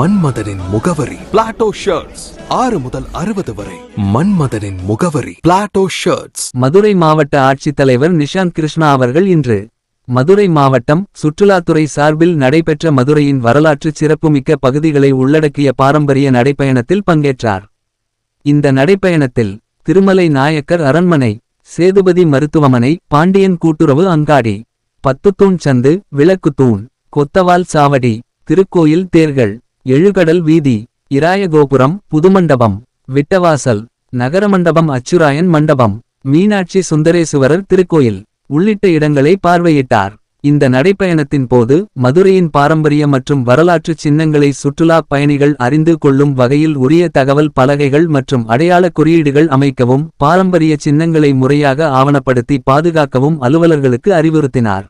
மன்மதனின் முகவரி Plato shirts. 6 முதல் 60 வரை. மன்மதனின் முகவரி பிளாட்டோ ஷர்ட்ஸ். மதுரை மாவட்ட ஆட்சித்தலைவர் நிஷாந்த் கிருஷ்ணா அவர்கள் இன்று மதுரை மாவட்டம் சுற்றுலாத்துறை சார்பில் நடைபெற்ற மதுரையின் வரலாற்று சிறப்புமிக்க பகுதிகளை உள்ளடக்கிய பாரம்பரிய நடைப்பயணத்தில் பங்கேற்றார். இந்த நடைப்பயணத்தில் திருமலை நாயக்கர் அரண்மனை, சேதுபதி மருத்துவமனை, பாண்டியன் கூட்டுறவு அங்காடி, பத்துத்தூண் சந்து, விளக்குத்தூண், கொத்தவால் சாவடி, திருக்கோயில் தேர்கள், எழுகடல் வீதி, இராயகோபுரம், புதுமண்டபம், விட்டவாசல், நகரமண்டபம், அச்சுராயன் மண்டபம், மீனாட்சி சுந்தரேசுவரர் திருக்கோயில் உள்ளிட்ட இடங்களை பார்வையிட்டார். இந்த நடைப்பயணத்தின் போது மதுரையின் பாரம்பரிய மற்றும் வரலாற்று சின்னங்களை சுற்றுலா பயணிகள் அறிந்து கொள்ளும் வகையில் உரிய தகவல் பலகைகள் மற்றும் அடையாள குறியீடுகள் அமைக்கவும், பாரம்பரிய சின்னங்களை முறையாக ஆவணப்படுத்தி பாதுகாக்கவும் அலுவலர்களுக்கு அறிவுறுத்தினார்.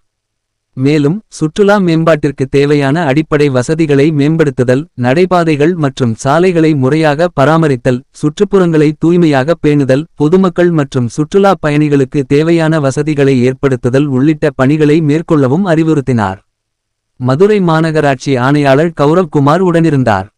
மேலும் சுற்றுலா மேம்பாட்டிற்கு தேவையான அடிப்படை வசதிகளை மேம்படுத்துதல், நடைபாதைகள் மற்றும் சாலைகளை முறையாக பராமரித்தல், சுற்றுப்புறங்களை தூய்மையாக பேணுதல், பொதுமக்கள் மற்றும் சுற்றுலா பயணிகளுக்கு தேவையான வசதிகளை ஏற்படுத்துதல் உள்ளிட்ட பணிகளை மேற்கொள்ளவும் அறிவுறுத்தினார். மதுரை மாநகராட்சி ஆணையாளர் கௌரவ்குமார் உடனிருந்தார்.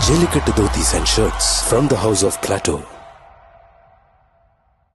Jellicate dhotis and shirts from the house of Plateau.